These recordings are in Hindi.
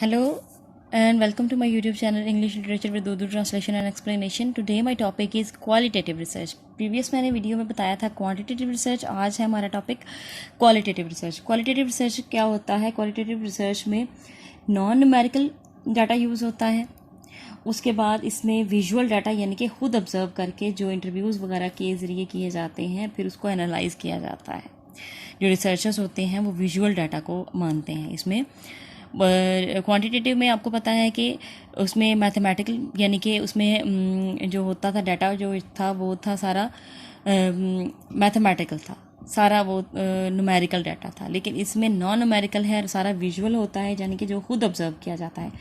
Hello and welcome to my YouTube channel English Literature with Urdu Translation and Explanation. Today my topic is qualitative research. Previous मैंने वीडियो में बताया था क्वांटिटेटिव रिसर्च, आज है हमारा topic qualitative research. Qualitative research क्या होता है? क्वालिटेटिव रिसर्च में नॉन न्यूमेरिकल डाटा यूज़ होता है. उसके बाद इसमें विजुअल डाटा यानी कि खुद ऑब्जर्व करके जो इंटरव्यूज़ वगैरह के ज़रिए किए जाते हैं फिर उसको एनालाइज किया जाता है. जो रिसर्चर्स होते हैं वो विजुअल डाटा को मानते हैं. इसमें क्वांटिटेटिव में आपको पता है कि उसमें मैथमेटिकल यानी कि उसमें जो होता था डाटा जो था वो था सारा मैथमेटिकल था, सारा वो न्यूमेरिकल डाटा था. लेकिन इसमें नॉन न्यूमेरिकल है, सारा विजुअल होता है यानी कि जो खुद ऑब्जर्व किया जाता है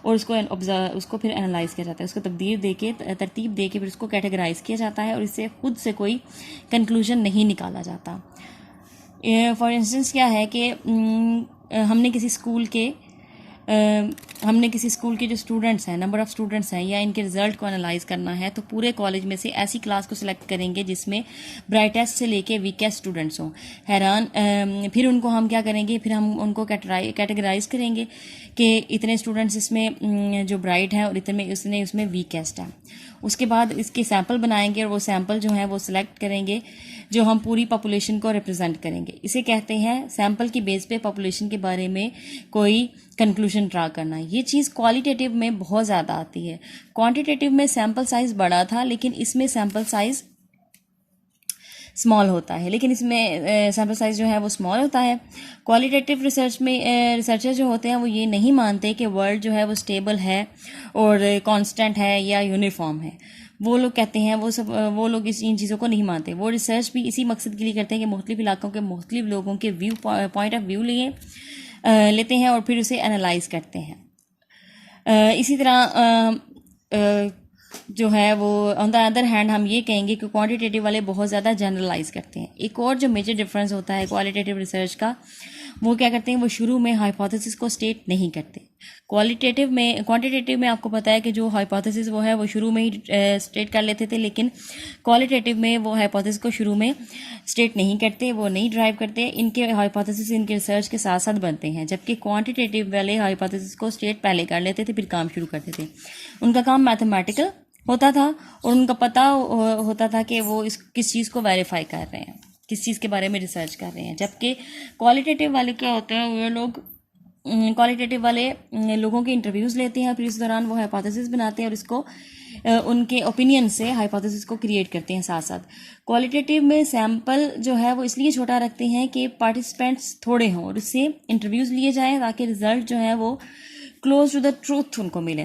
और उसको फिर एनालाइज किया जाता है, उसको तरतीब दे के फिर उसको कैटेगराइज किया जाता है और इससे खुद से कोई कंक्लूजन नहीं निकाला जाता. फॉर इंस्टेंस क्या है कि हमने किसी स्कूल के जो स्टूडेंट्स हैं, नंबर ऑफ़ स्टूडेंट्स हैं या इनके रिज़ल्ट को एनालाइज करना है तो पूरे कॉलेज में से ऐसी क्लास को सिलेक्ट करेंगे जिसमें ब्राइटेस्ट से लेके वीकेस्ट स्टूडेंट्स हों. फिर उनको हम क्या करेंगे, फिर हम उनको कैटेगराइज करेंगे कि इतने स्टूडेंट्स इसमें जो ब्राइट हैं और इतने उसमें वीकेस्ट हैं. उसके बाद इसके सैम्पल बनाएंगे और वो सैम्पल जो हैं वो सिलेक्ट करेंगे जो हम पूरी पॉपुलेशन को रिप्रेजेंट करेंगे. इसे कहते हैं सैम्पल की बेस पे पॉपुलेशन के बारे में कोई कंक्लूजन ड्रा करना. ये चीज़ क्वालिटेटिव में बहुत ज़्यादा आती है. क्वांटिटेटिव में सैम्पल साइज़ बड़ा था लेकिन इसमें सैम्पल साइज़ स्मॉल होता है, लेकिन इसमें सैम्पल साइज़ जो है वो स्मॉल होता है. क्वालिटेटिव रिसर्च में रिसर्चर जो होते हैं वो ये नहीं मानते कि वर्ल्ड जो है वो स्टेबल है और कांस्टेंट है या यूनिफॉर्म है. वो लोग कहते हैं वो लोग इन चीज़ों को नहीं मानते. वो रिसर्च भी इसी मकसद के लिए करते हैं कि मुख्तलिफ इलाकों के मुख्तलिफ लोगों के पॉइंट ऑफ व्यू लेते हैं और फिर उसे एनालाइज करते हैं. इसी तरह जो है वो ऑन द अदर हैंड हम ये कहेंगे कि क्वांटिटेटिव वाले बहुत ज़्यादा जनरलाइज करते हैं. एक और जो मेजर डिफरेंस होता है क्वालिटेटिव रिसर्च का, वो क्या करते हैं, वो शुरू में हाइपोथेसिस को स्टेट नहीं करते. क्वांटिटेटिव में आपको पता है कि जो हाइपोथेसिस वो है वो शुरू में ही स्टेट कर लेते थे, लेकिन क्वालिटेटिव में वो हाइपोथेसिस को शुरू में स्टेट नहीं करते, वो नहीं ड्राइव करते. इनके हाइपोथेसिस इनके रिसर्च के साथ साथ बनते हैं, जबकि क्वांटिटेटिव वाले हाइपोथेसिस को स्टेट पहले कर लेते थे फिर काम शुरू करते थे. उनका काम मैथमेटिकल होता था और उनका पता होता था कि वो किस चीज़ को वेरीफाई कर रहे हैं, किस चीज़ के बारे में रिसर्च कर रहे हैं. जबकि क्वालिटेटिव वाले क्या होते हैं, वो लोग क्वालिटेटिव वाले लोगों के इंटरव्यूज़ लेते हैं, फिर इस दौरान वो हाइपोथेसिस बनाते हैं और इसको उनके ओपिनियन से हाइपोथेसिस को क्रिएट करते हैं साथ साथ. क्वालिटेटिव में सैम्पल जो है वो इसलिए छोटा रखते हैं कि पार्टिसिपेंट्स थोड़े हों और उससे इंटरव्यूज़ लिए जाएँ ताकि रिजल्ट जो है वो क्लोज टू द ट्रूथ उनको मिले.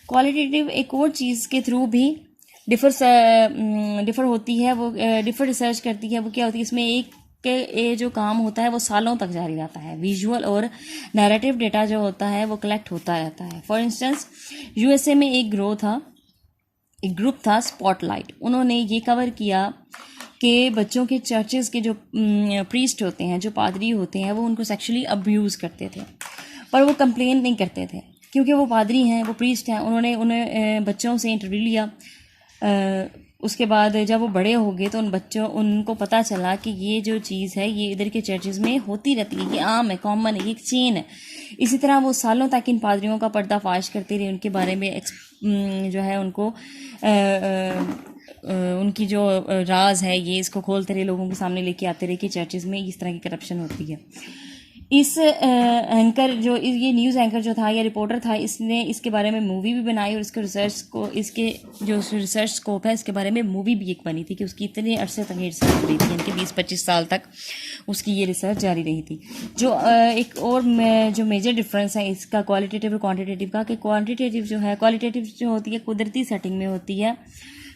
क्वालिटेटिव एक और चीज़ के थ्रू भी डिफ़र होती है, वो डिफ़र रिसर्च करती है. वो क्या होती है, इसमें ये जो काम होता है वो सालों तक जारी रहता है. विजुअल और नैरेटिव डेटा जो होता है वो कलेक्ट होता रहता है. फॉर इंस्टेंस यूएसए में एक ग्रुप था स्पॉटलाइट. उन्होंने ये कवर किया कि बच्चों के चर्चेज़ के जो प्रीस्ट होते हैं, जो पादरी होते हैं, वो उनको सेक्सुअली अब्यूज़ करते थे, पर वो कंप्लेन नहीं करते थे क्योंकि वो पादरी हैं, वो प्रीस्ट हैं. उन्हें बच्चों से इंटरव्यू लिया. उसके बाद जब वो बड़े हो गए तो उनको पता चला कि ये जो चीज़ है ये इधर के चर्चेज़ में होती रहती है, ये आम है, कॉमन है, ये एक चेन है. इसी तरह वो सालों तक इन पादरियों का पर्दाफाश करते रहे, उनके बारे में जो है उनको उनकी जो राज है ये इसको खोलते रहे, लोगों के सामने लेके आते रहे कि चर्चेज़ में इस तरह की करप्शन होती है. इस एंकर जो ये न्यूज़ एंकर जो था या रिपोर्टर था, इसने इसके बारे में मूवी भी बनाई और इसके जो रिसर्च स्कोप है इसके बारे में मूवी भी एक बनी थी कि उसकी इतने अरसे तक ये रिसर्च रही थी, इनके 20-25 साल तक उसकी ये रिसर्च जारी रही थी. जो एक और जो मेजर डिफरेंस है इसका क्वालिटेटिव और क्वांटिटेटिव का, कि क्वालिटेटिव जो होती है कुदरती सेटिंग में होती है,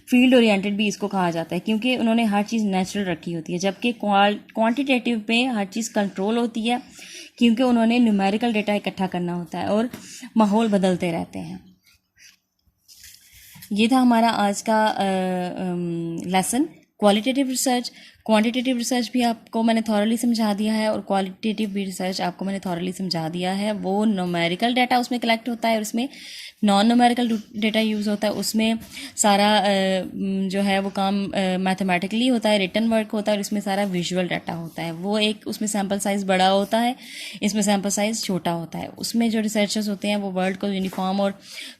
फील्ड ओरिएंटेड भी इसको कहा जाता है क्योंकि उन्होंने हर चीज़ नेचुरल रखी होती है. जबकि क्वांटिटेटिव में हर चीज़ कंट्रोल होती है क्योंकि उन्होंने न्यूमेरिकल डेटा इकट्ठा करना होता है और माहौल बदलते रहते हैं. ये था हमारा आज का lesson qualitative research. Quantitative research भी आपको मैंने थॉरली समझा दिया है और क्वालिटेटिव भी रिसर्च आपको मैंने थॉरली समझा दिया है। वो न्यूमेरिकल डाटा उसमें कलेक्ट होता है और उसमें नॉन न्यूमेरिकल डेटा यूज़ होता है। उसमें सारा जो है वो काम मैथमेटिकली होता है, रिटन वर्क होता है, और इसमें सारा विजुअल डाटा होता है। वो एक उसमें सैम्पल साइज़ बड़ा होता है, इसमें सैम्पल साइज़ छोटा होता है। उसमें जो रिसर्चर्स होते हैं वो वर्ल्ड को यूनिफॉर्म और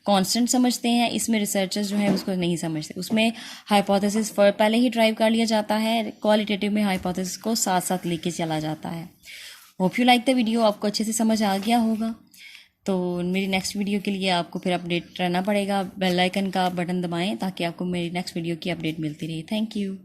कांस्टेंट समझते हैं, इसमें रिसर्चर्स जो है उसको नहीं समझते। उसमें हाइपोथेसिस पहले ही ड्राइव कर लिया जाता है, क्वालिटेटिव में हाइपोथेसिस को साथ साथ लेके चला जाता है। Hope you like the video, आपको अच्छे से समझ आ गया होगा। तो मेरी नेक्स्ट वीडियो के लिए आपको फिर अपडेट रहना पड़ेगा, बेल आइकन का बटन दबाएं ताकि आपको मेरी नेक्स्ट वीडियो की अपडेट मिलती रहे। Thank you.